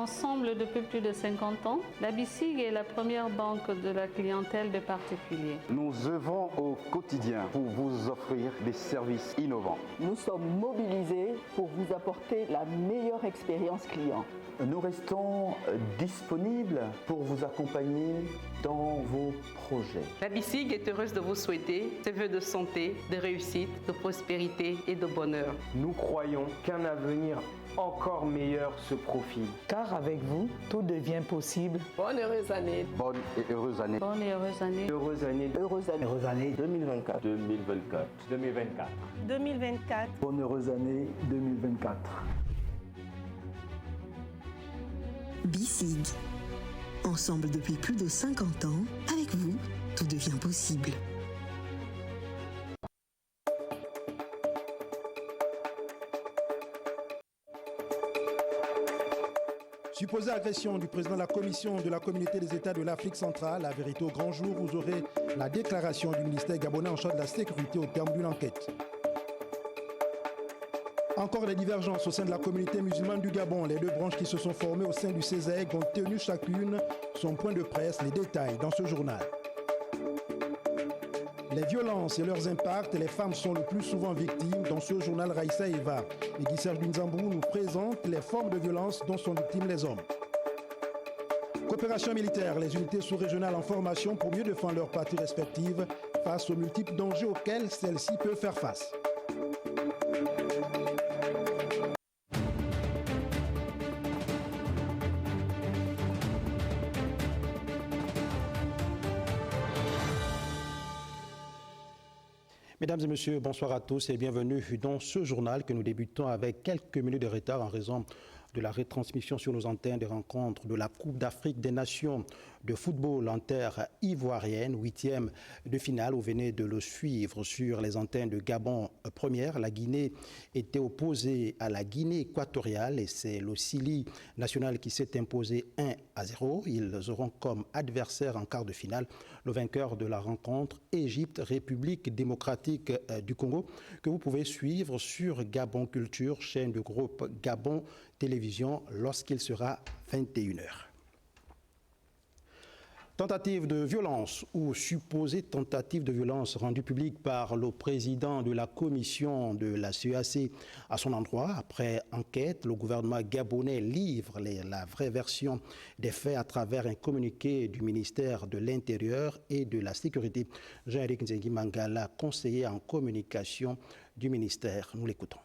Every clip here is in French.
Ensemble depuis plus de 50 ans, la BICIG est la première banque de la clientèle des particuliers. Nous œuvrons au quotidien pour vous offrir des services innovants. Nous sommes mobilisés pour vous apporter la meilleure expérience client. Nous restons disponibles pour vous accompagner dans vos projets. La BICIG est heureuse de vous souhaiter ses vœux de santé, de réussite, de prospérité et de bonheur. Nous croyons qu'un avenir encore meilleur se profile. Car avec vous, tout devient possible. Bonne heureuse année. Bonne et heureuse année. Bonne et heureuse année. Heureuse année. Heureuse année. Heureuse année 2024. 2024. 2024. 2024. Bonne heureuse année 2024. BICIG. Ensemble depuis plus de 50 ans, avec vous, tout devient possible. Supposée agression du président de la Commission de la Communauté des États de l'Afrique centrale, la vérité au grand jour, vous aurez la déclaration du ministère gabonais en charge de la sécurité au terme d'une enquête. Encore des divergences au sein de la communauté musulmane du Gabon. Les deux branches qui se sont formées au sein du CESEG ont tenu chacune son point de presse. Les détails dans ce journal. Les violences et leurs impacts, les femmes sont le plus souvent victimes. Dans ce journal, Raïssa Eva et Guy Serge Binzambou nous présentent les formes de violence dont sont victimes les hommes. Coopération militaire, les unités sous-régionales en formation pour mieux défendre leurs parties respectives face aux multiples dangers auxquels celles-ci peuvent faire face. Mesdames et messieurs, bonsoir à tous et bienvenue dans ce journal que nous débutons avec quelques minutes de retard en raison de la retransmission sur nos antennes des rencontres de la Coupe d'Afrique des Nations de football en terre ivoirienne, 8e de finale. Vous venez de le suivre sur les antennes de Gabon première. La Guinée était opposée à la Guinée équatoriale et c'est le Sili national qui s'est imposé 1-0. Ils auront comme adversaire en quart de finale le vainqueur de la rencontre Égypte, République démocratique du Congo, que vous pouvez suivre sur Gabon Culture, chaîne du groupe Gabon Télévision, lorsqu'il sera 21h. Tentative de violence ou supposée tentative de violence rendue publique par le président de la commission de la CEAC à son endroit. Après enquête, le gouvernement gabonais livre la vraie version des faits à travers un communiqué du ministère de l'Intérieur et de la Sécurité. Jean-Éric Nzengi Mangala, conseiller en communication du ministère. Nous l'écoutons.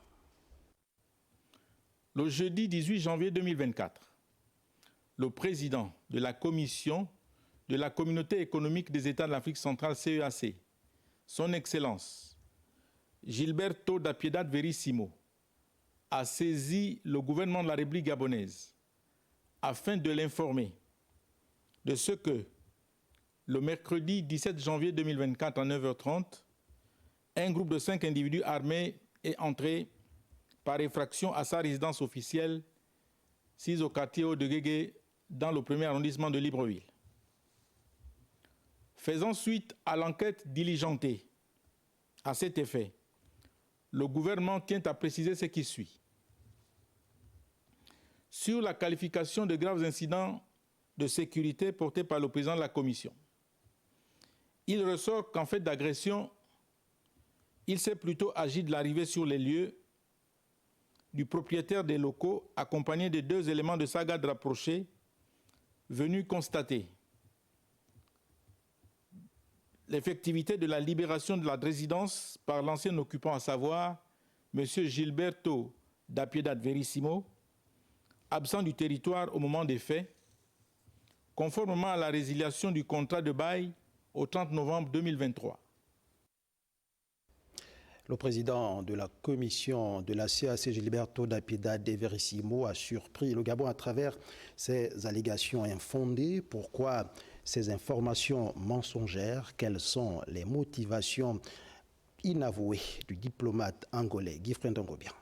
Le jeudi 18 janvier 2024, le président de la commission de la Communauté économique des États de l'Afrique centrale, CEAC, son Excellence Gilberto da Piedade Verissimo, a saisi le gouvernement de la République gabonaise afin de l'informer de ce que, le mercredi 17 janvier 2024 à 9h30, un groupe de 5 individus armés est entré par effraction à sa résidence officielle, 6 au quartier de Guégué, dans le premier arrondissement de Libreville. Faisant suite à l'enquête diligentée à cet effet, le gouvernement tient à préciser ce qui suit. Sur la qualification de graves incidents de sécurité portés par le président de la Commission, il ressort qu'en fait d'agression, il s'est plutôt agi de l'arrivée sur les lieux du propriétaire des locaux accompagné de 2 éléments de sa garde rapprochée venus constater l'effectivité de la libération de la résidence par l'ancien occupant, à savoir M. Gilberto da Piedade Verissimo, absent du territoire au moment des faits, conformément à la résiliation du contrat de bail au 30 novembre 2023. Le président de la commission de la CEAC, Gilberto da Piedade Verissimo, a surpris le Gabon à travers ces allégations infondées. Pourquoi ces informations mensongères? Quelles sont les motivations inavouées du diplomate angolais Guy Frendongobian?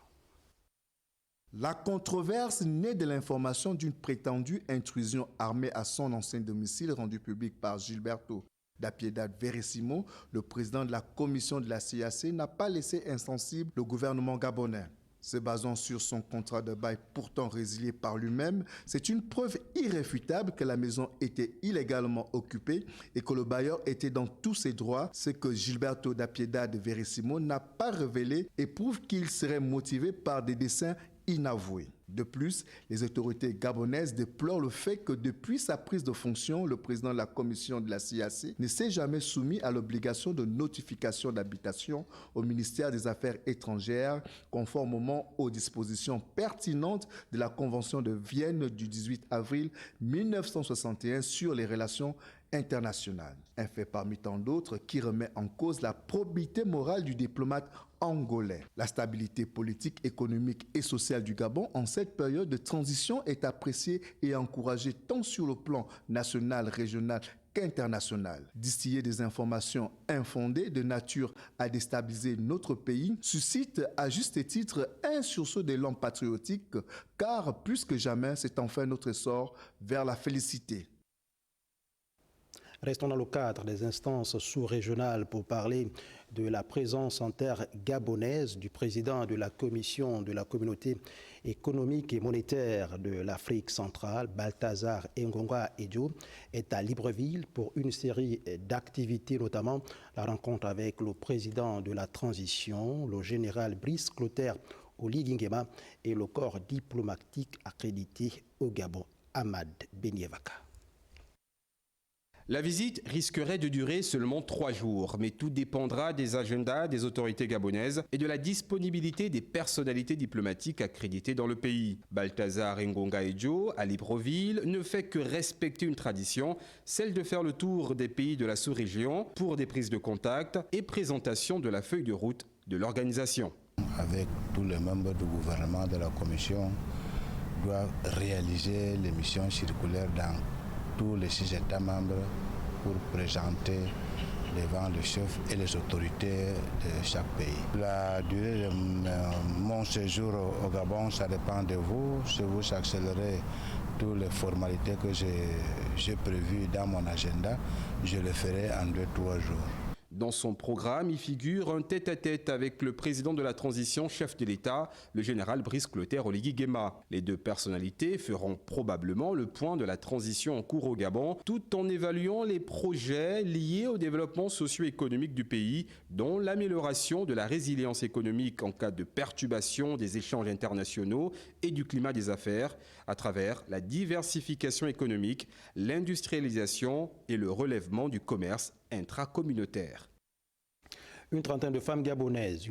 La controverse naît de l'information d'une prétendue intrusion armée à son ancien domicile rendue publique par Gilberto da Piedade Verissimo. Le président de la commission de la CEAC n'a pas laissé insensible le gouvernement gabonais. Se basant sur son contrat de bail pourtant résilié par lui-même, c'est une preuve irréfutable que la maison était illégalement occupée et que le bailleur était dans tous ses droits, ce que Gilberto da Piedade Verissimo n'a pas révélé et prouve qu'il serait motivé par des desseins inavoués. De plus, les autorités gabonaises déplorent le fait que depuis sa prise de fonction, le président de la commission de la CIAC ne s'est jamais soumis à l'obligation de notification d'habitation au ministère des Affaires étrangères, conformément aux dispositions pertinentes de la Convention de Vienne du 18 avril 1961 sur les relations internationales. Un fait parmi tant d'autres qui remet en cause la probité morale du diplomate angolais. La stabilité politique, économique et sociale du Gabon en cette période de transition est appréciée et encouragée tant sur le plan national, régional qu'international. Distiller des informations infondées de nature à déstabiliser notre pays suscite à juste titre un sursaut d'élan patriotique car plus que jamais c'est enfin notre essor vers la félicité. Restons dans le cadre des instances sous-régionales pour parler de la présence en terre gabonaise du président de la commission de la communauté économique et monétaire de l'Afrique centrale, Balthazar Ngonga Edjo, est à Libreville pour une série d'activités, notamment la rencontre avec le président de la transition, le général Brice Clotaire Oligui Nguema et le corps diplomatique accrédité au Gabon, Ahmad Benievaka. La visite risquerait de durer seulement 3 jours, mais tout dépendra des agendas des autorités gabonaises et de la disponibilité des personnalités diplomatiques accréditées dans le pays. Balthazar Ngonga Edjo, à Libreville, ne fait que respecter une tradition, celle de faire le tour des pays de la sous-région pour des prises de contact et présentation de la feuille de route de l'organisation. Avec tous les membres du gouvernement de la commission, doivent réaliser les missions circulaires dans tous les 6 États membres pour présenter devant le chef et les autorités de chaque pays. La durée de mon séjour au Gabon, ça dépend de vous. Si vous accélérez toutes les formalités que j'ai prévues dans mon agenda, je le ferai en 2-3 jours. Dans son programme, il figure un tête-à-tête avec le président de la transition, chef de l'État, le général Brice Clotaire Oligui Nguema. Les deux personnalités feront probablement le point de la transition en cours au Gabon, tout en évaluant les projets liés au développement socio-économique du pays, dont l'amélioration de la résilience économique en cas de perturbation des échanges internationaux et du climat des affaires, à travers la diversification économique, l'industrialisation et le relèvement du commerce intracommunautaire. Une trentaine de femmes gabonaises,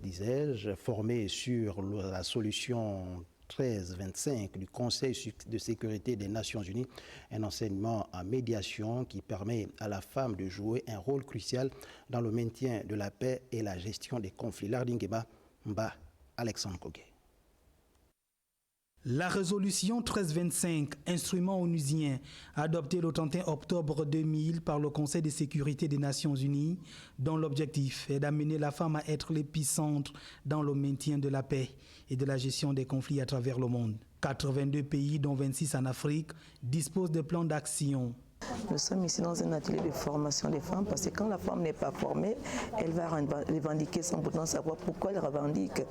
disais-je, formées sur la solution 1325 du Conseil de sécurité des Nations Unies, un enseignement en médiation qui permet à la femme de jouer un rôle crucial dans le maintien de la paix et la gestion des conflits. Lardingeba Mba, Alexandre Kogué. La résolution 1325, instrument onusien, adoptée le 31 octobre 2000 par le Conseil de sécurité des Nations Unies, dont l'objectif est d'amener la femme à être l'épicentre dans le maintien de la paix et de la gestion des conflits à travers le monde. 82 pays, dont 26 en Afrique, disposent de plans d'action. Nous sommes ici dans un atelier de formation des femmes parce que quand la femme n'est pas formée, elle va revendiquer sans pourtant savoir pourquoi elle revendique.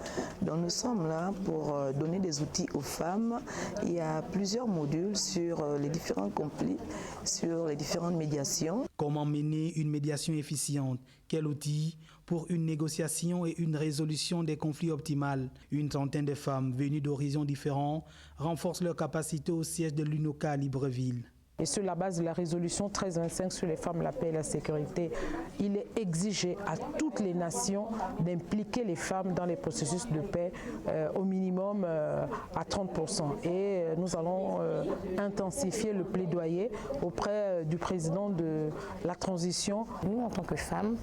Donc nous sommes là pour donner des outils aux femmes. Il y a plusieurs modules sur les différents conflits, sur les différentes médiations. Comment mener une médiation efficiente? Quel outil pour une négociation et une résolution des conflits optimales? Une trentaine de femmes venues d'horizons différents renforcent leur capacité au siège de l'UNOCA à Libreville. Et sur la base de la résolution 1325 sur les femmes, la paix et la sécurité, il est exigé à toutes les nations d'impliquer les femmes dans les processus de paix au minimum à 30%. Et nous allons intensifier le plaidoyer auprès du président de la transition. Nous, en tant que femmes,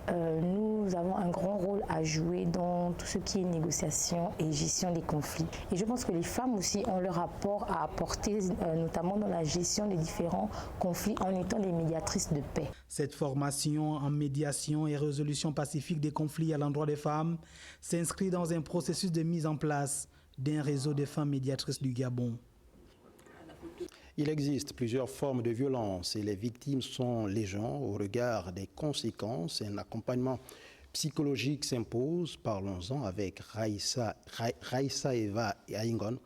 nous avons un grand rôle à jouer dans tout ce qui est négociation et gestion des conflits. Et je pense que les femmes aussi ont leur apport à apporter, notamment dans la gestion des différents conflits en étant des médiatrices de paix. Cette formation en médiation et résolution pacifique des conflits à l'endroit des femmes s'inscrit dans un processus de mise en place d'un réseau de femmes médiatrices du Gabon. Il existe plusieurs formes de violence et les victimes sont légion au regard des conséquences. Un accompagnement psychologique s'impose. Parlons-en avec Raissa Eva Aingon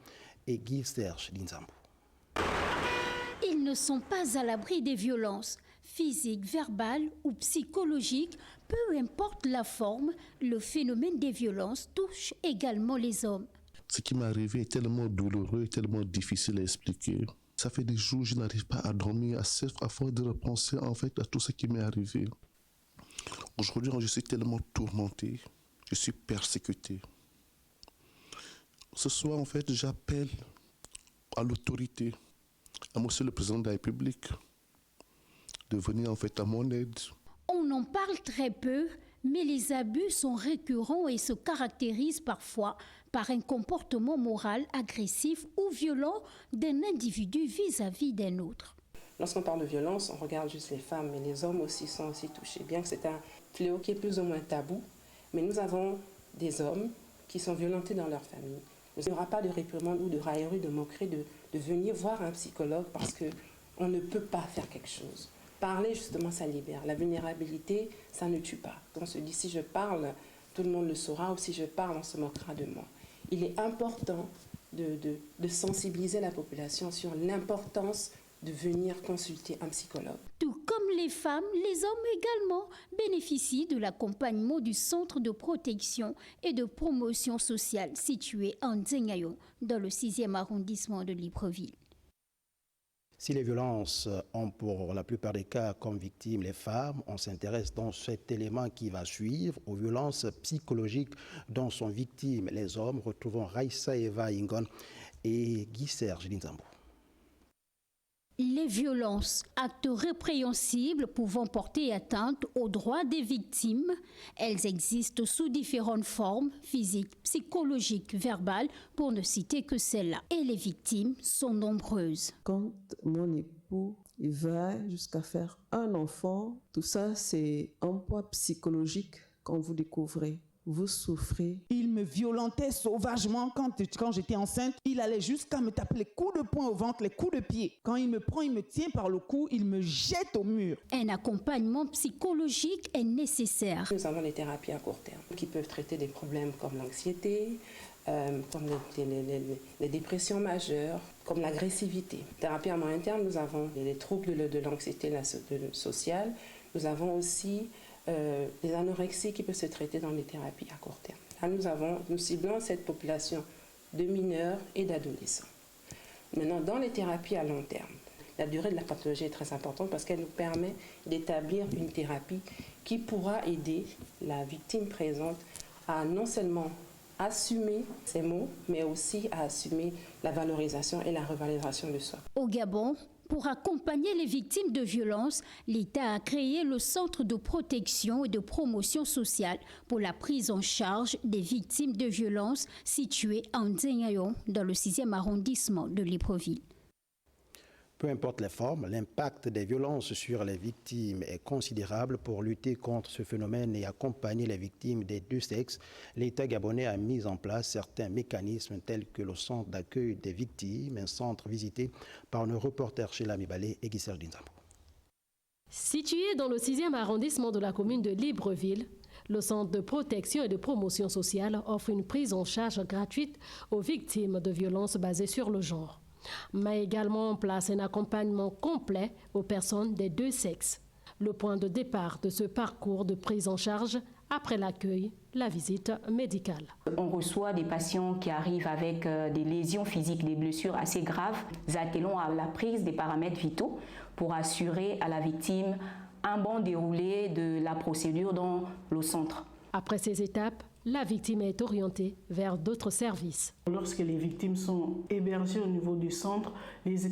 et Guy Serge Linzambou. Ils ne sont pas à l'abri des violences physiques, verbales ou psychologiques. Peu importe la forme, le phénomène des violences touche également les hommes. Ce qui m'est arrivé est tellement douloureux, tellement difficile à expliquer. Ça fait des jours que je n'arrive pas à dormir, à force de repenser en fait à tout ce qui m'est arrivé. Aujourd'hui, je suis tellement tourmenté, je suis persécuté. Ce soir, en fait, j'appelle à l'autorité, à Monsieur le Président de la République, de venir en fait à mon aide. On en parle très peu, mais les abus sont récurrents et se caractérisent parfois par un comportement moral agressif ou violent d'un individu vis-à-vis d'un autre. Lorsqu'on parle de violence, on regarde juste les femmes, mais les hommes aussi sont aussi touchés. Bien que c'est un fléau qui est plus ou moins tabou, mais nous avons des hommes qui sont violentés dans leur famille. Il n'y aura pas de réprimande ou de raillerie, de moquerie, de venir voir un psychologue parce qu'on ne peut pas faire quelque chose. Parler, justement, ça libère. La vulnérabilité, ça ne tue pas. On se dit, si je parle, tout le monde le saura, ou si je parle, on se moquera de moi. Il est important de sensibiliser la population sur l'importance de venir consulter un psychologue. Tout comme les femmes, les hommes également bénéficient de l'accompagnement du Centre de protection et de promotion sociale situé en Nzengayo, dans le 6e arrondissement de Libreville. Si les violences ont pour la plupart des cas comme victimes les femmes, on s'intéresse dans cet élément qui va suivre aux violences psychologiques dont sont victimes les hommes. Retrouvons Raissa Eva Aingon et Guy Serge Linzambou. Les violences, actes répréhensibles pouvant porter atteinte aux droits des victimes, elles existent sous différentes formes, physiques, psychologiques, verbales, pour ne citer que celles-là. Et les victimes sont nombreuses. Quand mon époux il va jusqu'à faire un enfant, tout ça c'est un poids psychologique quand vous découvrez. Vous souffrez. Il me violentait sauvagement quand j'étais enceinte. Il allait jusqu'à me taper les coups de poing au ventre, les coups de pied. Quand il me prend, il me tient par le cou, il me jette au mur. Un accompagnement psychologique est nécessaire. Nous avons des thérapies à court terme qui peuvent traiter des problèmes comme l'anxiété, comme les dépressions majeures, comme l'agressivité. Thérapie à moyen terme, nous avons les troubles de l'anxiété sociale. Nous avons aussi les anorexies qui peuvent se traiter dans les thérapies à court terme. Là, nous ciblons cette population de mineurs et d'adolescents. Maintenant, dans les thérapies à long terme, la durée de la pathologie est très importante parce qu'elle nous permet d'établir une thérapie qui pourra aider la victime présente à non seulement assumer ses maux, mais aussi à assumer la valorisation et la revalorisation de soi. Au Gabon, pour accompagner les victimes de violences, l'État a créé le Centre de protection et de promotion sociale pour la prise en charge des victimes de violences situé en Nzengayo, dans le 6e arrondissement de Libreville. Peu importe les formes, l'impact des violences sur les victimes est considérable. Pour lutter contre ce phénomène et accompagner les victimes des deux sexes, l'État gabonais a mis en place certains mécanismes tels que le centre d'accueil des victimes, un centre visité par nos reporters Sheila Mibale et Guy Serge Linzambou. Situé dans le 6e arrondissement de la commune de Libreville, le Centre de protection et de promotion sociale offre une prise en charge gratuite aux victimes de violences basées sur le genre, mais également en place un accompagnement complet aux personnes des deux sexes. Le point de départ de ce parcours de prise en charge, après l'accueil, la visite médicale. On reçoit des patients qui arrivent avec des lésions physiques, des blessures assez graves. Nous attelons à la prise des paramètres vitaux pour assurer à la victime un bon déroulé de la procédure dans le centre. Après ces étapes, la victime est orientée vers d'autres services. Lorsque les victimes sont hébergées au niveau du centre,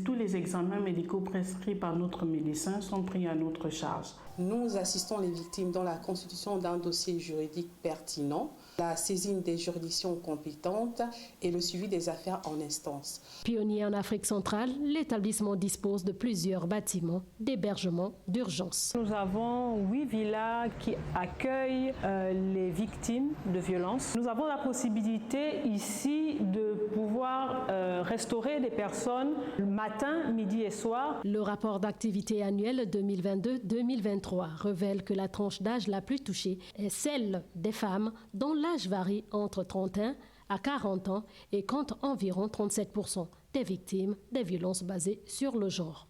tous les examens médicaux prescrits par notre médecin sont pris à notre charge. Nous assistons les victimes dans la constitution d'un dossier juridique pertinent La saisine des juridictions compétentes et le suivi des affaires en instance. Pionnier en Afrique centrale, l'établissement dispose de plusieurs bâtiments d'hébergement d'urgence. Nous avons 8 villas qui accueillent les victimes de violences. Nous avons la possibilité ici de pouvoir restaurer des personnes matin, midi et soir. Le rapport d'activité annuel 2022-2023 révèle que la tranche d'âge la plus touchée est celle des femmes dont l'âge varie entre 31 à 40 ans et compte environ 37% des victimes des violences basées sur le genre.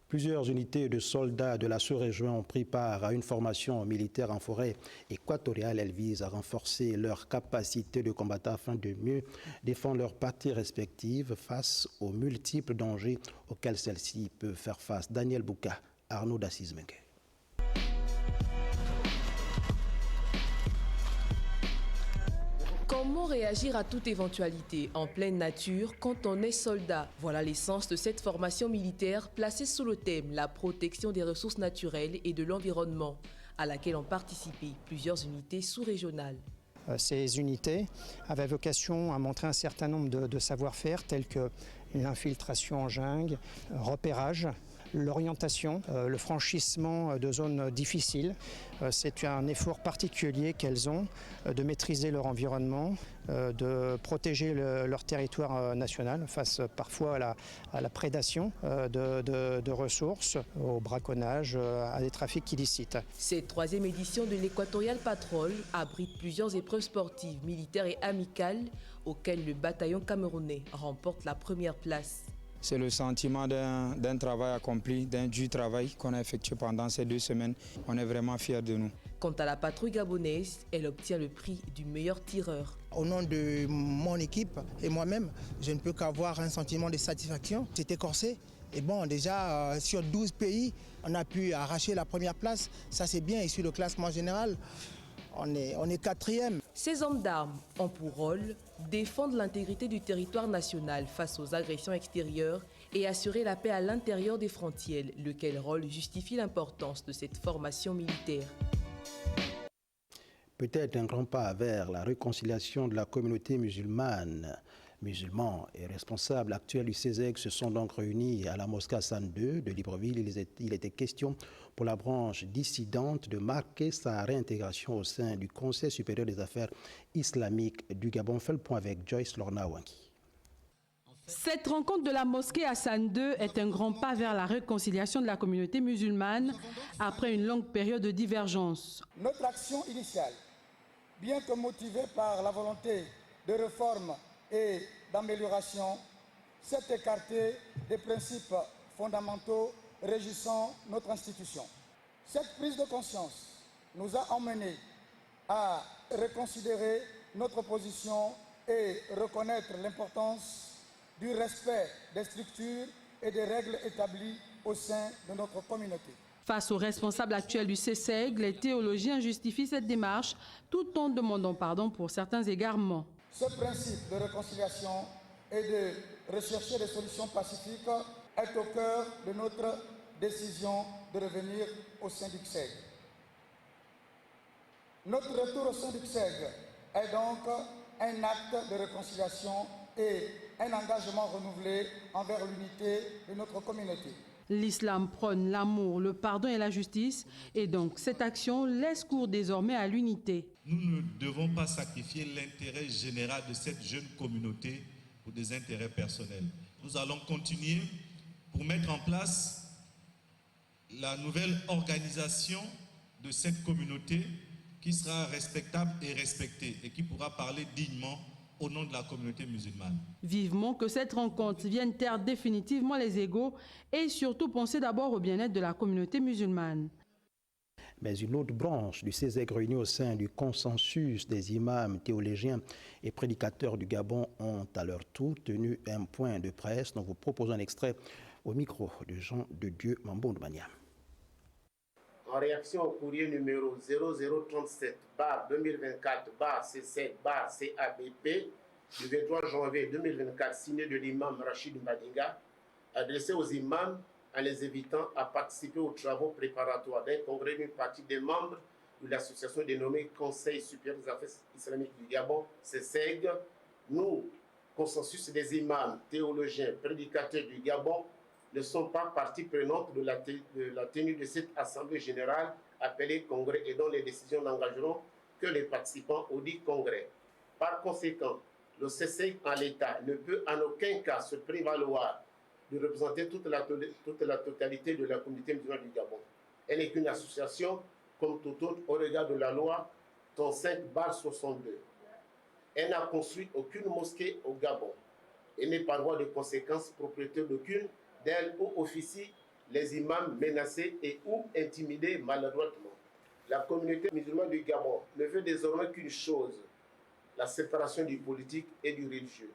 Plusieurs unités de soldats de la sous-région ont pris part à une formation militaire en forêt équatoriale. Elles visent à renforcer leur capacité de combattre afin de mieux défendre leurs parties respectives face aux multiples dangers auxquels celles-ci peuvent faire face. Daniel Bouka, Arnaud Dassis-Mengue. Comment réagir à toute éventualité en pleine nature quand on est soldat? Voilà l'essence de cette formation militaire placée sous le thème « La protection des ressources naturelles et de l'environnement » à laquelle ont participé plusieurs unités sous-régionales. Ces unités avaient vocation à montrer un certain nombre de savoir-faire tels que l'infiltration en jungle, repérage, l'orientation, le franchissement de zones difficiles. C'est un effort particulier qu'elles ont de maîtriser leur environnement, de protéger leur territoire national face parfois à la prédation de ressources, au braconnage, à des trafics illicites. Cette troisième édition de l'Equatorial Patrol abrite plusieurs épreuves sportives, militaires et amicales auxquelles le bataillon camerounais remporte la première place. C'est le sentiment d'un travail accompli, d'un dur travail qu'on a effectué pendant ces 2 semaines. On est vraiment fiers de nous. Quant à la patrouille gabonaise, elle obtient le prix du meilleur tireur. Au nom de mon équipe et moi-même, je ne peux qu'avoir un sentiment de satisfaction. C'était corsé. Et bon, déjà, sur 12 pays, on a pu arracher la première place. Ça, c'est bien. Et sur le classement général, on est 4e. Ces hommes d'armes ont pour rôle défendre l'intégrité du territoire national face aux agressions extérieures et assurer la paix à l'intérieur des frontières, lequel rôle justifie l'importance de cette formation militaire. Peut-être un grand pas vers la réconciliation de la communauté musulmane. Musulmans et responsables actuels du CESEG se sont donc réunis à la mosquée Hassan II de Libreville. Il était question pour la branche dissidente de marquer sa réintégration au sein du Conseil supérieur des affaires islamiques du Gabon. On fait le point avec Joyce Lorna-Wanki. Cette rencontre de la mosquée Hassan II est un grand pas vers la réconciliation de la communauté musulmane après une longue période de divergence. Notre action initiale, bien que motivée par la volonté de réforme et d'amélioration, s'est écartée des principes fondamentaux régissant notre institution. Cette prise de conscience nous a emmenés à reconsidérer notre position et reconnaître l'importance du respect des structures et des règles établies au sein de notre communauté. Face aux responsables actuels du CESEG, les théologiens justifient cette démarche tout en demandant pardon pour certains égarements. Ce principe de réconciliation et de rechercher des solutions pacifiques est au cœur de notre décision de revenir au sein du CSEG. Notre retour au sein du CSEG est donc un acte de réconciliation et un engagement renouvelé envers l'unité de notre communauté. L'islam prône l'amour, le pardon et la justice, et donc cette action laisse cours désormais à l'unité. Nous ne devons pas sacrifier l'intérêt général de cette jeune communauté pour des intérêts personnels. Nous allons continuer pour mettre en place la nouvelle organisation de cette communauté qui sera respectable et respectée et qui pourra parler dignement au nom de la communauté musulmane. Vivement que cette rencontre vienne taire définitivement les égos et surtout penser d'abord au bien-être de la communauté musulmane. Mais une autre branche du CESEG réunie au sein du consensus des imams, théologiens et prédicateurs du Gabon ont à leur tour tenu un point de presse dont vous proposons un extrait au micro de Jean de Dieu Mamboundouania. En réaction au courrier numéro 0037-2024-C7-CABP du 23 janvier 2024 signé de l'imam Rachid Mbadinga, adressé aux imams en les invitant à participer aux travaux préparatoires d'un congrès d'une partie des membres de l'association dénommée Conseil supérieur des affaires islamiques du Gabon, CSEG, nous, consensus des imams, théologiens, prédicateurs du Gabon, ne sont pas partie prenante de la tenue de cette assemblée générale appelée congrès et dont les décisions n'engageront que les participants au dit congrès. Par conséquent, le CSEG en l'état ne peut en aucun cas se prévaloir de représenter toute la totalité de la communauté musulmane du Gabon. Elle n'est qu'une association comme tout autre au regard de la loi 35/62. Elle n'a construit aucune mosquée au Gabon et n'est par voie de conséquence propriétaire d'aucune d'elles où officient les imams menacés et ou intimidés maladroitement. La communauté musulmane du Gabon ne veut désormais qu'une chose, la séparation du politique et du religieux.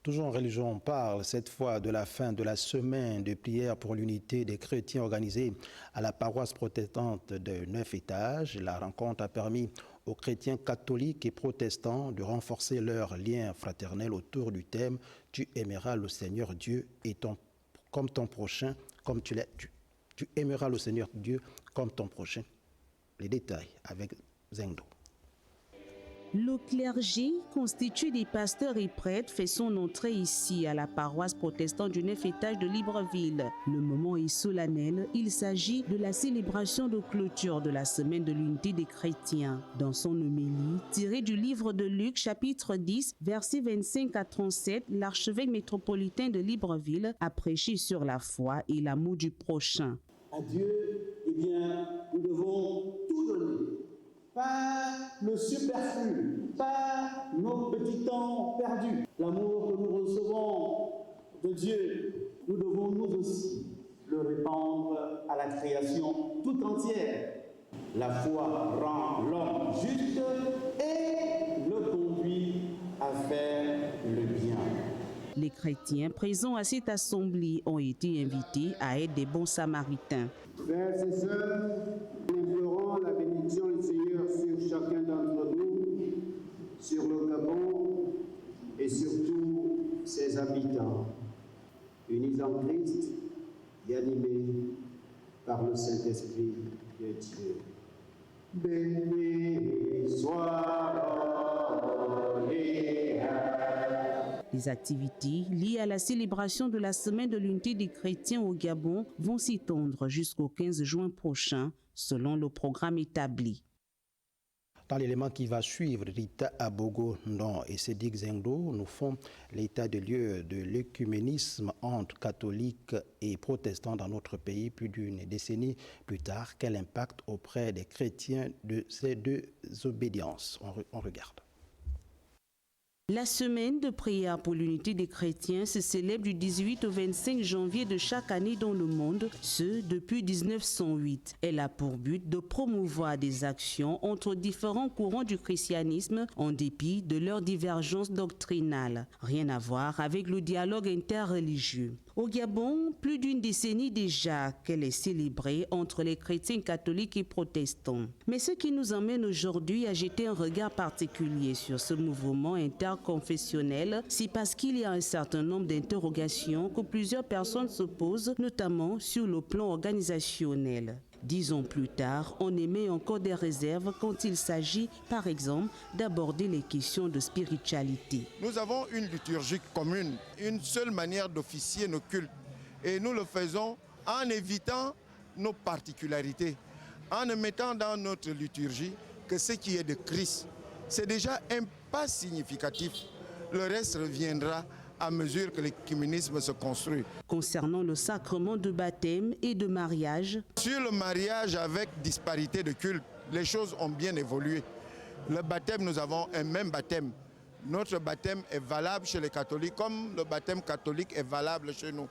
Toujours en religion, on parle cette fois de la fin de la semaine de prière pour l'unité des chrétiens organisée à la paroisse protestante de 9 étages. La rencontre a permis aux chrétiens catholiques et protestants de renforcer leur lien fraternel autour du thème « Tu aimeras le Seigneur Dieu et comme ton prochain, comme tu l'es. Tu aimeras le Seigneur Dieu comme ton prochain ». Les détails avec Zengdo. Le clergé, constitué des pasteurs et prêtres, fait son entrée ici à la paroisse protestante du 9 étage de Libreville. Le moment est solennel, il s'agit de la célébration de clôture de la semaine de l'unité des chrétiens. Dans son homélie, tirée du livre de Luc, chapitre 10, versets 25 à 37, l'archevêque métropolitain de Libreville a prêché sur la foi et l'amour du prochain. À Dieu, eh bien, nous devons tout donner. Pas le superflu, pas nos petits temps perdus. L'amour que nous recevons de Dieu, nous devons nous aussi le répandre à la création tout entière. La foi rend l'homme juste et le conduit à faire le bien. Les chrétiens présents à cette assemblée ont été invités à être des bons samaritains. Frères et sœurs, nous implorons la bénédiction du Seigneur sur chacun d'entre nous, sur le Gabon et sur tous ses habitants, unis en Christ et animés par le Saint-Esprit de Dieu. Béni soit Les activités liées à la célébration de la semaine de l'unité des chrétiens au Gabon vont s'étendre jusqu'au 15 juin prochain, selon le programme établi. Dans l'élément qui va suivre, Rita Abogo Ndon et Sédik Zengdo nous font l'état de lieu de l'écuménisme entre catholiques et protestants dans notre pays plus d'une décennie plus tard. Quel impact auprès des chrétiens de ces deux obédiences? On regarde. La semaine de prière pour l'unité des chrétiens se célèbre du 18 au 25 janvier de chaque année dans le monde, ce depuis 1908. Elle a pour but de promouvoir des actions entre différents courants du christianisme en dépit de leurs divergences doctrinales. Rien à voir avec le dialogue interreligieux. Au Gabon, plus d'une décennie déjà qu'elle est célébrée entre les chrétiens catholiques et protestants. Mais ce qui nous emmène aujourd'hui à jeter un regard particulier sur ce mouvement interconfessionnel, c'est parce qu'il y a un certain nombre d'interrogations que plusieurs personnes se posent, notamment sur le plan organisationnel. 10 ans plus tard, on émet encore des réserves quand il s'agit, par exemple, d'aborder les questions de spiritualité. Nous avons une liturgie commune, une seule manière d'officier nos cultes. Et nous le faisons en évitant nos particularités, en ne mettant dans notre liturgie que ce qui est de Christ. C'est déjà un pas significatif. Le reste reviendra à mesure que l'écuménisme se construit. Concernant le sacrement de baptême et de mariage. Sur le mariage avec disparité de culte, les choses ont bien évolué. Le baptême, nous avons un même baptême. Notre baptême est valable chez les catholiques comme le baptême catholique est valable chez nous.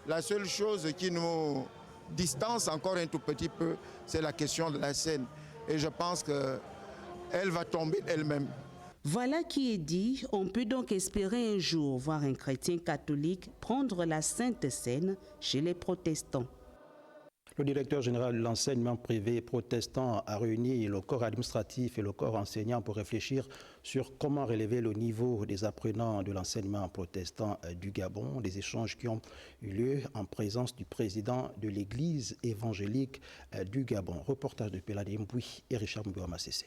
La seule chose qui nous distance encore un tout petit peu, c'est la question de la scène. Et je pense qu'elle va tomber d'elle-même. Voilà qui est dit, on peut donc espérer un jour voir un chrétien catholique prendre la Sainte Seine chez les protestants. Le directeur général de l'enseignement privé protestant a réuni le corps administratif et le corps enseignant pour réfléchir sur comment relever le niveau des apprenants de l'enseignement protestant du Gabon. Des échanges qui ont eu lieu en présence du président de l'église évangélique du Gabon. Reportage de Pelade Mbouy et Richard Mbouama-Sessé.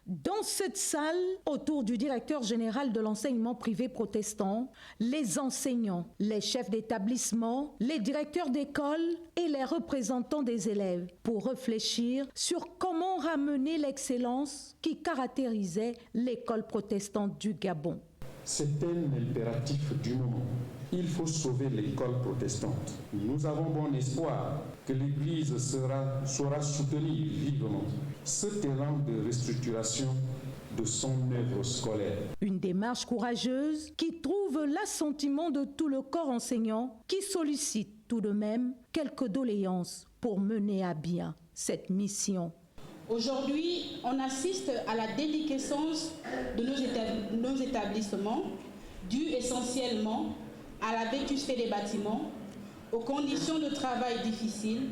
Dans cette salle, autour du directeur général de l'enseignement privé protestant, les enseignants, les chefs d'établissement, les directeurs d'école et les représentants des élèves pour réfléchir sur comment ramener l'excellence qui caractérisait l'école protestante du Gabon. C'est un impératif du moment. Il faut sauver l'école protestante. Nous avons bon espoir que l'Église saura soutenir vivement ce terrain de restructuration de son œuvre scolaire. Une démarche courageuse qui trouve l'assentiment de tout le corps enseignant qui sollicite tout de même quelques doléances pour mener à bien cette mission. Aujourd'hui, on assiste à la déliquescence de nos établissements, due essentiellement à la vétusté des bâtiments, aux conditions de travail difficiles,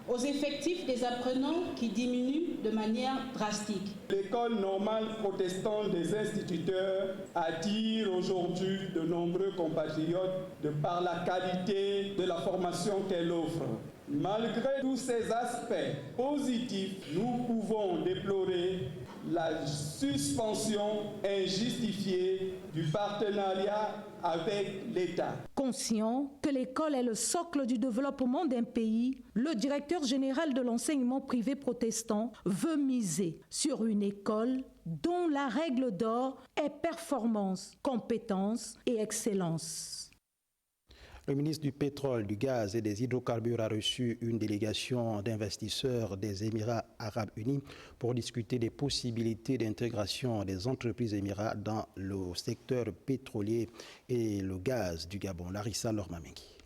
aux effectifs des apprenants qui diminuent de manière drastique. L'école normale protestante des instituteurs attire aujourd'hui de nombreux compatriotes de par la qualité de la formation qu'elle offre. Malgré tous ces aspects positifs, nous pouvons déplorer la suspension injustifiée du partenariat avec l'État. Conscient que l'école est le socle du développement d'un pays, le directeur général de l'enseignement privé protestant veut miser sur une école dont la règle d'or est performance, compétence et excellence. Le ministre du Pétrole, du Gaz et des Hydrocarbures a reçu une délégation d'investisseurs des Émirats arabes unis pour discuter des possibilités d'intégration des entreprises émirats dans le secteur pétrolier et le gaz du Gabon. Larissa Lormamengi.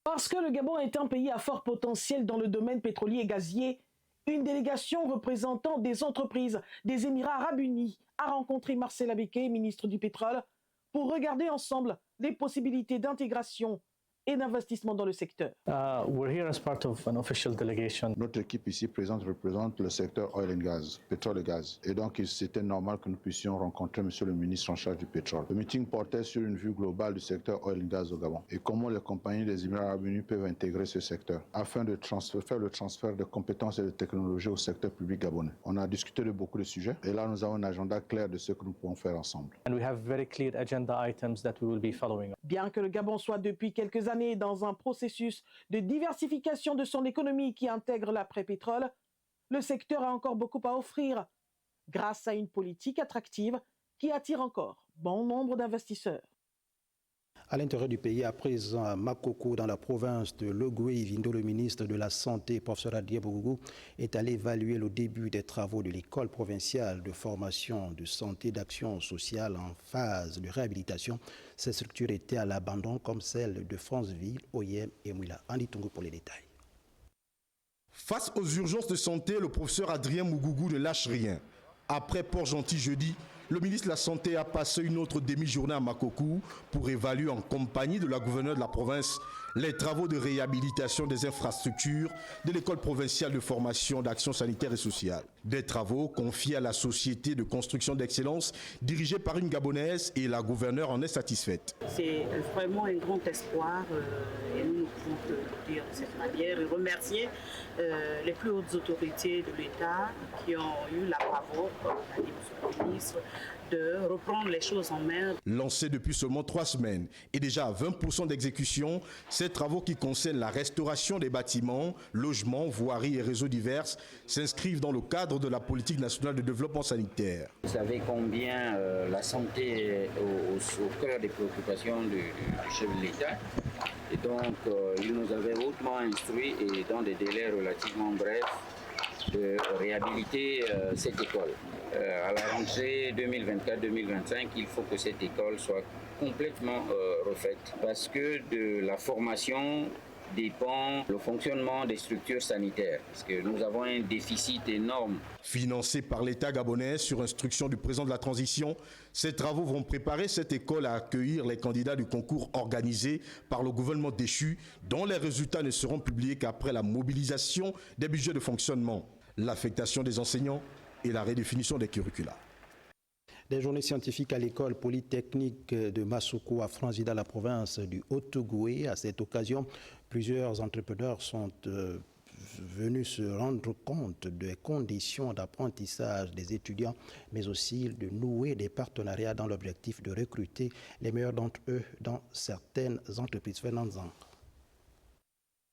Parce que le Gabon est un pays à fort potentiel dans le domaine pétrolier et gazier, une délégation représentant des entreprises des Émirats arabes unis a rencontré Marcel Abeke, ministre du Pétrole, pour regarder ensemble les possibilités d'intégration et d'investissement dans le secteur. Notre équipe ici présente représente le secteur oil and gas, pétrole et gaz. Et donc c'était normal que nous puissions rencontrer monsieur le ministre en charge du pétrole. Le meeting portait sur une vue globale du secteur oil and gas au Gabon et comment les compagnies des Émirats arabes unis peuvent intégrer ce secteur afin de faire le transfert de compétences et de technologies au secteur public gabonais. On a discuté de beaucoup de sujets et là nous avons un agenda clair de ce que nous pouvons faire ensemble. Bien que le Gabon soit depuis quelques années dans un processus de diversification de son économie qui intègre l'après-pétrole, le secteur a encore beaucoup à offrir grâce à une politique attractive qui attire encore bon nombre d'investisseurs. À l'intérieur du pays, à présent à Makoko, dans la province de Logoué-Vindo, le ministre de la Santé, professeur Adrien Bougougou, est allé évaluer le début des travaux de l'école provinciale de formation de santé d'action sociale en phase de réhabilitation. Ces structures étaient à l'abandon comme celles de Franceville, Oyem et Mouila. Andy Tungo pour les détails. Face aux urgences de santé, le professeur Adrien Bougougou ne lâche rien. Après Port-Gentil jeudi, le ministre de la Santé a passé une autre demi-journée à Makoko pour évaluer en compagnie de la gouverneure de la province les travaux de réhabilitation des infrastructures de l'école provinciale de formation d'action sanitaire et sociale. Des travaux confiés à la société de construction d'excellence dirigée par une Gabonaise et la gouverneure en est satisfaite. C'est vraiment un grand espoir et nous pouvons le dire de cette manière et remercier les plus hautes autorités de l'État qui ont eu la bravoure, comme l'a dit M. le ministre, de reprendre les choses en main. Lancé depuis seulement 3 semaines et déjà à 20% d'exécution, ces travaux qui concernent la restauration des bâtiments, logements, voiries et réseaux divers s'inscrivent dans le cadre de la politique nationale de développement sanitaire. Vous savez combien la santé est au cœur des préoccupations du chef de l'État. Et donc, il nous avait hautement instruit et dans des délais relativement brefs de réhabiliter cette école. À la rentrée 2024-2025, il faut que cette école soit complètement refaite parce que de la formation dépend le fonctionnement des structures sanitaires, parce que nous avons un déficit énorme. Financé par l'État gabonais sur instruction du président de la transition, ces travaux vont préparer cette école à accueillir les candidats du concours organisé par le gouvernement déchu, dont les résultats ne seront publiés qu'après la mobilisation des budgets de fonctionnement, l'affectation des enseignants et la redéfinition des curricula. Des journées scientifiques à l'école polytechnique de Massoukou à Franzi dans la province du Haut-Ogooué. À cette occasion, plusieurs entrepreneurs sont venus se rendre compte des conditions d'apprentissage des étudiants, mais aussi de nouer des partenariats dans l'objectif de recruter les meilleurs d'entre eux dans certaines entreprises. Fernand-Zang.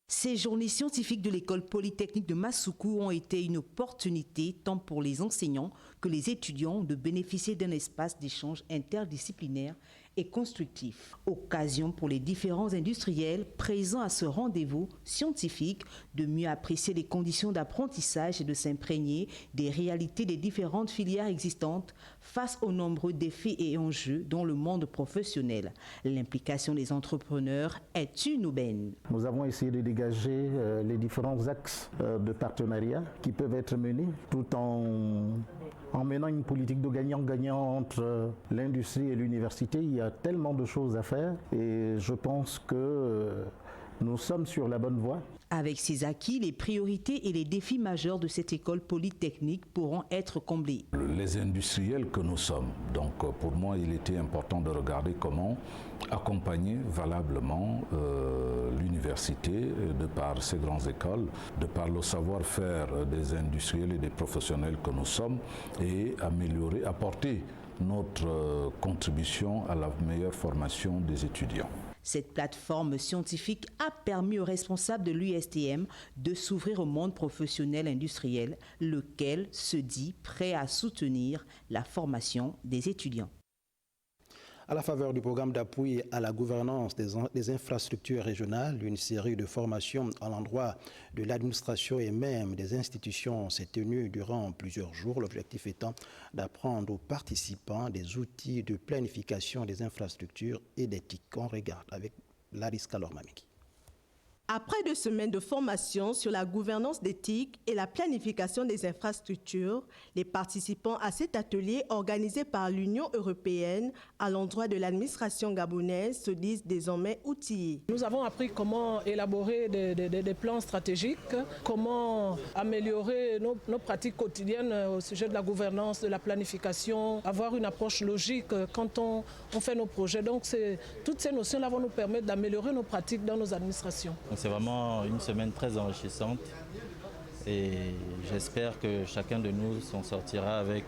Ces journées scientifiques de l'école polytechnique de Massoukou ont été une opportunité tant pour les enseignants que les étudiants de bénéficier d'un espace d'échange interdisciplinaire et constructif. Occasion pour les différents industriels présents à ce rendez-vous scientifique de mieux apprécier les conditions d'apprentissage et de s'imprégner des réalités des différentes filières existantes face aux nombreux défis et enjeux dans le monde professionnel. L'implication des entrepreneurs est une aubaine. Nous avons essayé de dégager les différents axes de partenariat qui peuvent être menés tout en menant une politique de gagnant-gagnant entre l'industrie et l'université. Il y a tellement de choses à faire et je pense que nous sommes sur la bonne voie. Avec ces acquis, les priorités et les défis majeurs de cette école polytechnique pourront être comblés. Les industriels que nous sommes, donc pour moi il était important de regarder comment accompagner valablement l'université de par ces grandes écoles, de par le savoir-faire des industriels et des professionnels que nous sommes et améliorer, apporter notre contribution à la meilleure formation des étudiants. Cette plateforme scientifique a permis aux responsables de l'USTM de s'ouvrir au monde professionnel industriel, lequel se dit prêt à soutenir la formation des étudiants. À la faveur du programme d'appui à la gouvernance des infrastructures régionales, une série de formations à l'endroit de l'administration et même des institutions s'est tenue durant plusieurs jours. L'objectif étant d'apprendre aux participants des outils de planification des infrastructures et d'éthique. On regarde avec Laris Kalormamiki. Après 2 semaines de formation sur la gouvernance d'éthique et la planification des infrastructures, les participants à cet atelier organisé par l'Union européenne à l'endroit de l'administration gabonaise se disent désormais outillés. Nous avons appris comment élaborer des plans stratégiques, comment améliorer nos pratiques quotidiennes au sujet de la gouvernance, de la planification, avoir une approche logique quand on fait nos projets. Donc toutes ces notions-là vont nous permettre d'améliorer nos pratiques dans nos administrations. C'est vraiment une semaine très enrichissante et j'espère que chacun de nous s'en sortira avec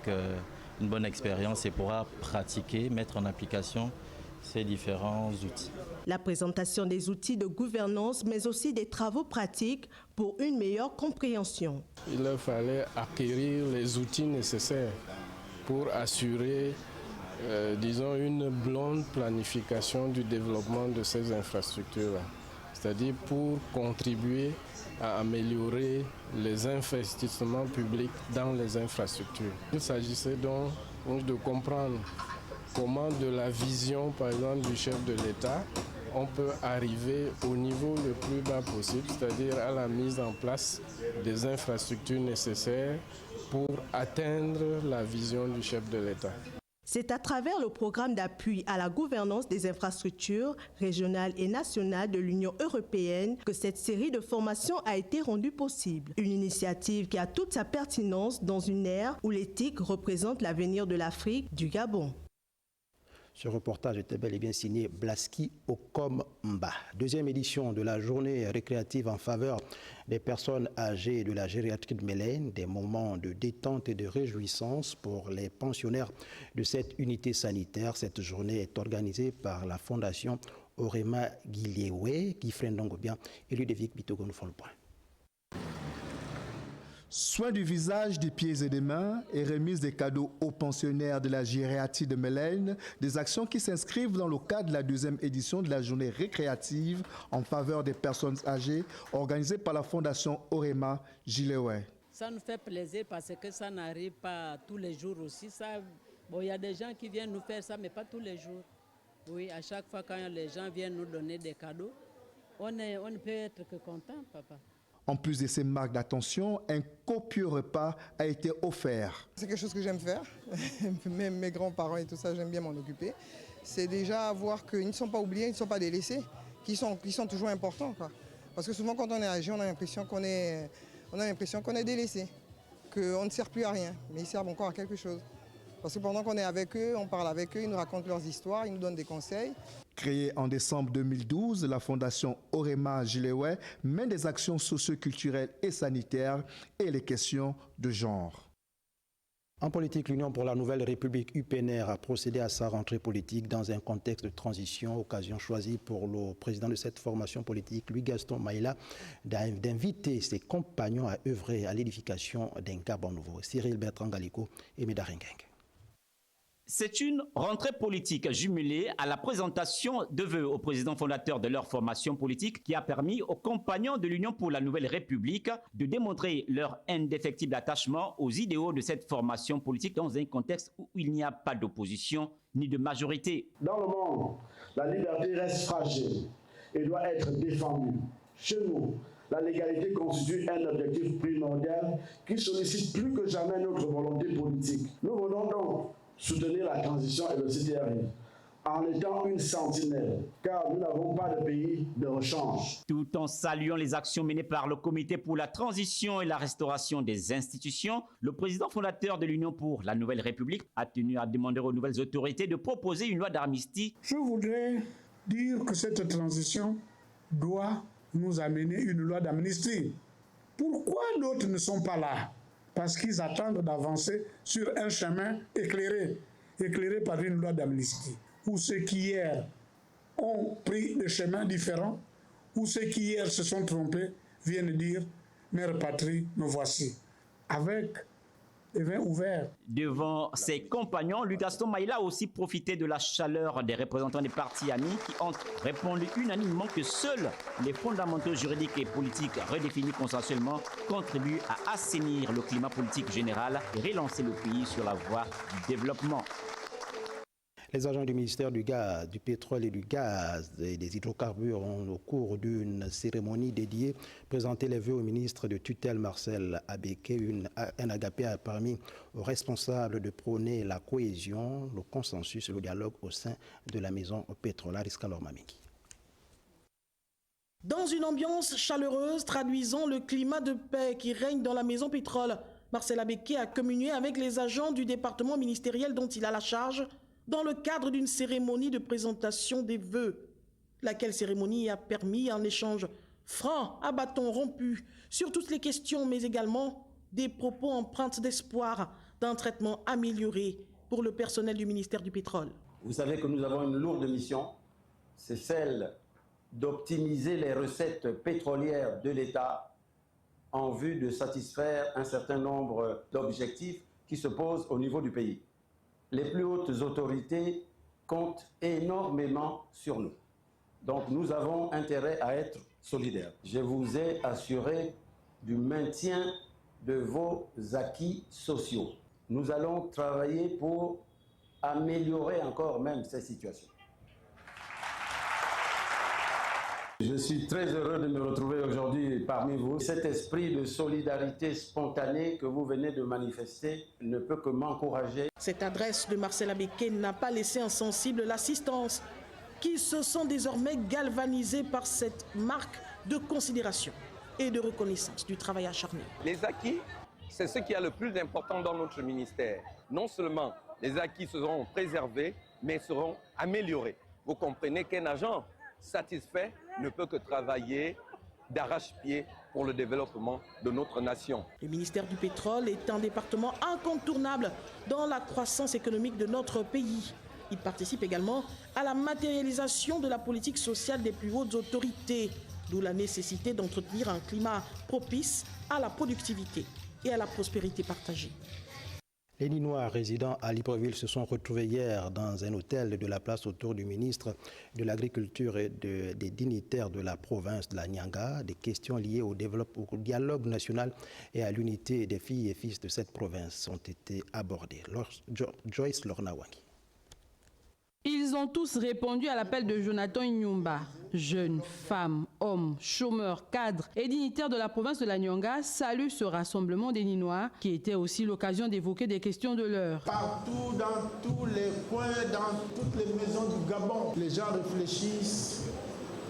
une bonne expérience et pourra pratiquer, mettre en application ces différents outils. La présentation des outils de gouvernance, mais aussi des travaux pratiques pour une meilleure compréhension. Il leur fallait acquérir les outils nécessaires pour assurer disons, une bonne planification du développement de ces infrastructures-là. C'est-à-dire pour contribuer à améliorer les investissements publics dans les infrastructures. Il s'agissait donc de comprendre comment de la vision, par exemple, du chef de l'État, on peut arriver au niveau le plus bas possible, c'est-à-dire à la mise en place des infrastructures nécessaires pour atteindre la vision du chef de l'État. C'est à travers le programme d'appui à la gouvernance des infrastructures régionales et nationales de l'Union européenne que cette série de formations a été rendue possible. Une initiative qui a toute sa pertinence dans une ère où l'éthique représente l'avenir de l'Afrique, du Gabon. Ce reportage était bel et bien signé Blaski Okomba. Deuxième édition de la journée récréative en faveur des personnes âgées de la gériatrie de Mélène, des moments de détente et de réjouissance pour les pensionnaires de cette unité sanitaire. Cette journée est organisée par la Fondation Orema Guiliewe, Guy Ndongobian et Ludovic Bitogo nous font le point. Soins du visage, des pieds et des mains et remise des cadeaux aux pensionnaires de la gériatrie de Mélène, des actions qui s'inscrivent dans le cadre de la deuxième édition de la journée récréative en faveur des personnes âgées organisée par la Fondation Orema Guiliewe. Ça nous fait plaisir parce que ça n'arrive pas tous les jours aussi. Il y a des gens qui viennent nous faire ça, mais pas tous les jours. Oui, à chaque fois quand les gens viennent nous donner des cadeaux, On ne peut être que content, papa. En plus de ces marques d'attention, un copieux repas a été offert. C'est quelque chose que j'aime faire. Même mes grands-parents et tout ça, j'aime bien m'en occuper. C'est déjà voir qu'ils ne sont pas oubliés, ils ne sont pas délaissés, qu'ils sont toujours importants, quoi. Parce que souvent, quand on est âgé, on a l'impression qu'on est délaissé, qu'on ne sert plus à rien, mais ils servent encore à quelque chose. Parce que pendant qu'on est avec eux, on parle avec eux, ils nous racontent leurs histoires, ils nous donnent des conseils. Créée en décembre 2012, la Fondation Orema Gilewe mène des actions socio-culturelles et sanitaires et les questions de genre. En politique, l'Union pour la Nouvelle République UPNR a procédé à sa rentrée politique dans un contexte de transition, occasion choisie pour le président de cette formation politique, Louis-Gaston Maïla, d'inviter ses compagnons à œuvrer à l'édification d'un Gabon nouveau. Cyril Bertrand Galiko et Médarengeng. C'est une rentrée politique jumelée à la présentation de vœux au président fondateur de leur formation politique qui a permis aux compagnons de l'Union pour la Nouvelle République de démontrer leur indéfectible attachement aux idéaux de cette formation politique dans un contexte où il n'y a pas d'opposition ni de majorité. Dans le monde, la liberté reste fragile et doit être défendue. Chez nous, la légalité constitue un objectif primordial qui sollicite plus que jamais notre volonté politique. Nous venons donc soutenir la transition et le CTRI en étant une sentinelle, car nous n'avons pas de pays de rechange. Tout en saluant les actions menées par le Comité pour la transition et la restauration des institutions, le président fondateur de l'Union pour la Nouvelle République a tenu à demander aux nouvelles autorités de proposer une loi d'amnistie. Je voudrais dire que cette transition doit nous amener une loi d'amnistie. Pourquoi d'autres ne sont pas là? Parce qu'ils attendent d'avancer sur un chemin éclairé par une loi d'amnistie, où ceux qui hier ont pris des chemins différents, où ceux qui hier se sont trompés viennent dire « Mère patrie, me voici », avec les vins ouverts. Devant ses compagnons, Louis-Gaston Maïla a aussi profité de la chaleur des représentants des partis amis qui ont répondu unanimement que seuls les fondamentaux juridiques et politiques redéfinis consensuellement contribuent à assainir le climat politique général et relancer le pays sur la voie du développement. Les agents du ministère du Gaz, du Pétrole et du Gaz et des Hydrocarbures ont, au cours d'une cérémonie dédiée, présenté les vœux au ministre de tutelle Marcel Abeke. Un agapé a permis aux responsables de prôner la cohésion, le consensus et le dialogue au sein de la maison pétrolière Ariska Lormamiki. Dans une ambiance chaleureuse traduisant le climat de paix qui règne dans la maison pétrole, Marcel Abeke a communié avec les agents du département ministériel dont il a la charge dans le cadre d'une cérémonie de présentation des vœux, laquelle cérémonie a permis un échange franc, à bâton rompu, sur toutes les questions, mais également des propos empreintes d'espoir d'un traitement amélioré pour le personnel du ministère du Pétrole. Vous savez que nous avons une lourde mission, c'est celle d'optimiser les recettes pétrolières de l'État en vue de satisfaire un certain nombre d'objectifs qui se posent au niveau du pays. Les plus hautes autorités comptent énormément sur nous. Donc nous avons intérêt à être solidaires. Je vous ai assuré du maintien de vos acquis sociaux. Nous allons travailler pour améliorer encore même ces situations. Je suis très heureux de me retrouver aujourd'hui parmi vous. Cet esprit de solidarité spontanée que vous venez de manifester ne peut que m'encourager. Cette adresse de Marcel Abeke n'a pas laissé insensible l'assistance, qui se sent désormais galvanisée par cette marque de considération et de reconnaissance du travail acharné. Les acquis, c'est ce qui est le plus important dans notre ministère. Non seulement les acquis seront préservés, mais seront améliorés. Vous comprenez qu'un agent satisfait ne peut que travailler d'arrache-pied pour le développement de notre nation. Le ministère du Pétrole est un département incontournable dans la croissance économique de notre pays. Il participe également à la matérialisation de la politique sociale des plus hautes autorités, d'où la nécessité d'entretenir un climat propice à la productivité et à la prospérité partagée. Les Ninois résidant à Libreville se sont retrouvés hier dans un hôtel de la place autour du ministre de l'Agriculture et des dignitaires de la province de la Nyanga. Des questions liées au dialogue national et à l'unité des filles et fils de cette province ont été abordées. Joyce Lornawangi. Ils ont tous répondu à l'appel de Jonathan Inyumba. Jeunes, femmes, hommes, chômeurs, cadres et dignitaires de la province de la Nyanga saluent ce rassemblement des Ninois qui était aussi l'occasion d'évoquer des questions de l'heure. Partout, dans tous les coins, dans toutes les maisons du Gabon, les gens réfléchissent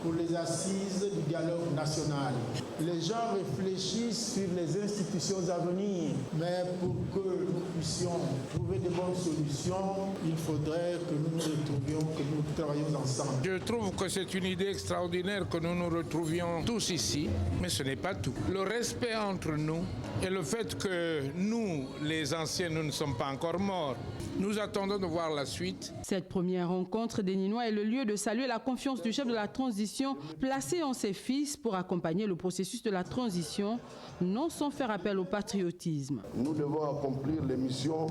pour les assises du dialogue national. Les gens réfléchissent sur les institutions à venir, mais pour que nous puissions trouver de bonnes solutions, il faudrait que nous nous retrouvions, que nous travaillions ensemble. Je trouve que c'est une idée extraordinaire que nous nous retrouvions tous ici, mais ce n'est pas tout. Le respect entre nous et le fait que nous, les anciens, nous ne sommes pas encore morts. Nous attendons de voir la suite. Cette première rencontre des Ninois est le lieu de saluer la confiance du chef de la transition placé en ses fils pour accompagner le processus de la transition, non sans faire appel au patriotisme. Nous devons accomplir les missions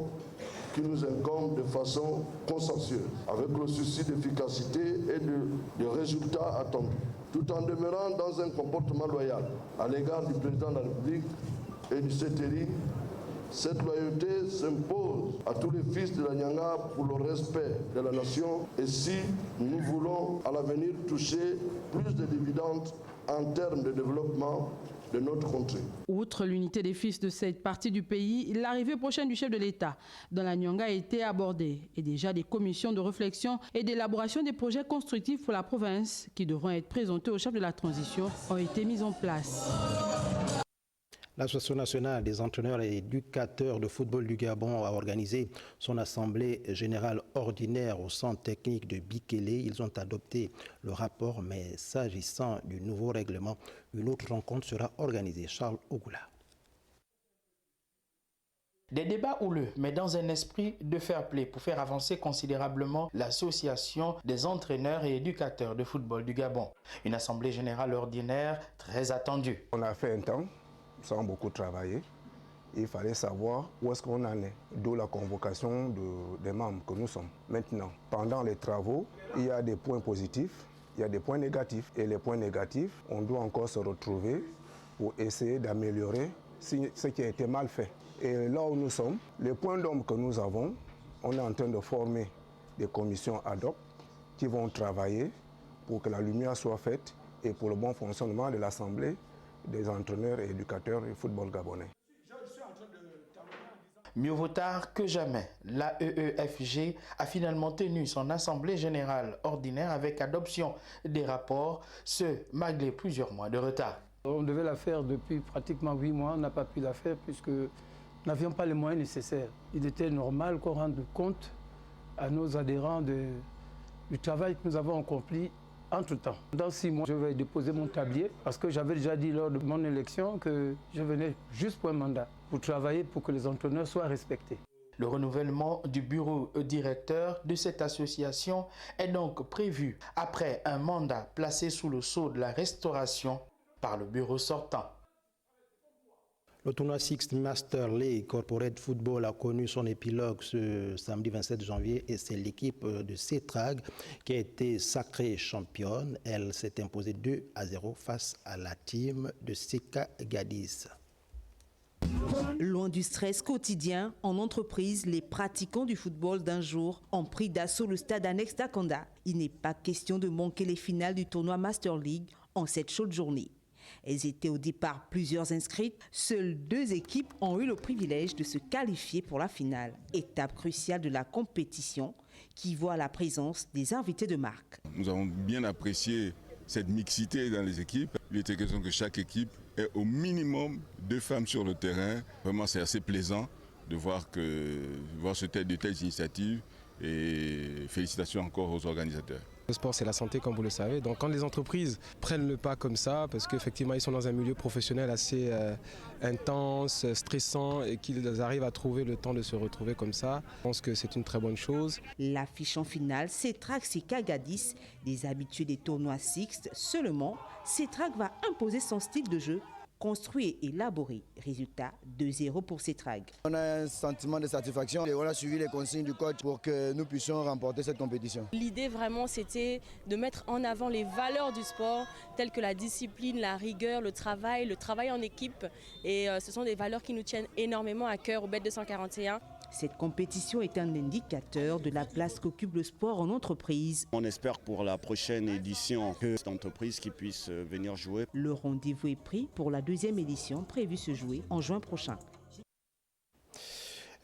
qui nous incombent de façon consensueuse, avec le souci d'efficacité et de résultats attendus, tout en demeurant dans un comportement loyal à l'égard du président de la République et du CETERI. Cette loyauté s'impose à tous les fils de la Nyanga pour le respect de la nation et si nous voulons à l'avenir toucher plus de dividendes en termes de développement de notre contrée. Outre l'unité des fils de cette partie du pays, l'arrivée prochaine du chef de l'État dans la Nyanga a été abordée et déjà des commissions de réflexion et d'élaboration des projets constructifs pour la province qui devront être présentés au chef de la transition ont été mises en place. L'Association nationale des entraîneurs et éducateurs de football du Gabon a organisé son assemblée générale ordinaire au centre technique de Bikélé. Ils ont adopté le rapport, mais s'agissant du nouveau règlement, une autre rencontre sera organisée. Charles Ogoula. Des débats houleux, mais dans un esprit de fair play pour faire avancer considérablement l'association des entraîneurs et éducateurs de football du Gabon. Une assemblée générale ordinaire très attendue. On a fait un temps sans beaucoup travailler. Il fallait savoir où est-ce qu'on en est, d'où la convocation des membres que nous sommes. Maintenant, pendant les travaux, il y a des points positifs, il y a des points négatifs. Et les points négatifs, on doit encore se retrouver pour essayer d'améliorer ce qui a été mal fait. Et là où nous sommes, les points d'ombre que nous avons, on est en train de former des commissions ad hoc qui vont travailler pour que la lumière soit faite et pour le bon fonctionnement de l'Assemblée des entraîneurs et éducateurs du football gabonais. Mieux vaut tard que jamais, l'AEEFG a finalement tenu son assemblée générale ordinaire avec adoption des rapports, ce malgré plusieurs mois de retard. On devait la faire depuis pratiquement 8 mois, on n'a pas pu la faire puisque nous n'avions pas les moyens nécessaires. Il était normal qu'on rende compte à nos adhérents du travail que nous avons accompli entre-temps. Dans 6 mois, je vais déposer mon tablier parce que j'avais déjà dit lors de mon élection que je venais juste pour un mandat, pour travailler pour que les entraîneurs soient respectés. Le renouvellement du bureau directeur de cette association est donc prévu après un mandat placé sous le sceau de la restauration par le bureau sortant. Le tournoi Sixth Master League Corporate Football a connu son épilogue ce samedi 27 janvier et c'est l'équipe de CETRAG qui a été sacrée championne. Elle s'est imposée 2-0 face à la team de Seka Gadis. Loin du stress quotidien, en entreprise, les pratiquants du football d'un jour ont pris d'assaut le stade annexe d'Akanda. Il n'est pas question de manquer les finales du tournoi Master League en cette chaude journée. Elles étaient au départ plusieurs inscrites. Seules 2 équipes ont eu le privilège de se qualifier pour la finale. Étape cruciale de la compétition qui voit la présence des invités de marque. Nous avons bien apprécié cette mixité dans les équipes. Il était question que chaque équipe ait au minimum 2 femmes sur le terrain. Vraiment, c'est assez plaisant de voir de telles initiatives et félicitations encore aux organisateurs. Le sport, c'est la santé, comme vous le savez. Donc quand les entreprises prennent le pas comme ça, parce qu'effectivement, ils sont dans un milieu professionnel assez intense, stressant, et qu'ils arrivent à trouver le temps de se retrouver comme ça, je pense que c'est une très bonne chose. L'affiche en finale, CETRAG Seka Gadis, des habitués des tournois Sixth. Seulement, CETRAG va imposer son style de jeu, construit et élaboré. Résultat, 2-0 pour CETRAG. On a un sentiment de satisfaction et on a suivi les consignes du coach pour que nous puissions remporter cette compétition. L'idée vraiment, c'était de mettre en avant les valeurs du sport, telles que la discipline, la rigueur, le travail en équipe. Et ce sont des valeurs qui nous tiennent énormément à cœur au BET 241. Cette compétition est un indicateur de la place qu'occupe le sport en entreprise. On espère pour la prochaine édition que cette entreprise qui puisse venir jouer. Le rendez-vous est pris pour la 2e édition prévue se jouer en juin prochain.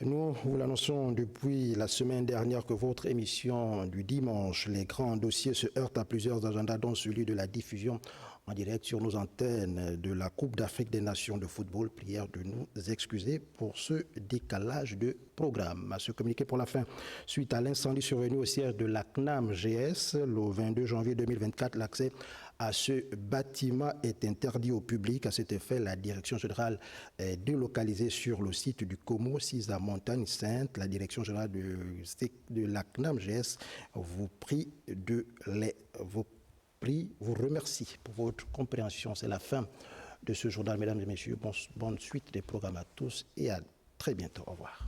Nous vous l'annonçons depuis la semaine dernière que votre émission du dimanche, les grands dossiers, se heurtent à plusieurs agendas, dont celui de la diffusion en direct sur nos antennes de la Coupe d'Afrique des Nations de football. Prière de nous excuser pour ce décalage de programme. À ce communiqué pour la fin, suite à l'incendie survenu au siège de la CNAM GS le 22 janvier 2024, l'accès à ce bâtiment est interdit au public. À cet effet, la direction générale est délocalisée sur le site du Como 6 à Montagne Sainte. La direction générale de la CNAM GS vous remercie pour votre compréhension. C'est la fin de ce journal, mesdames et messieurs. Bonne suite des programmes à tous et à très bientôt. Au revoir.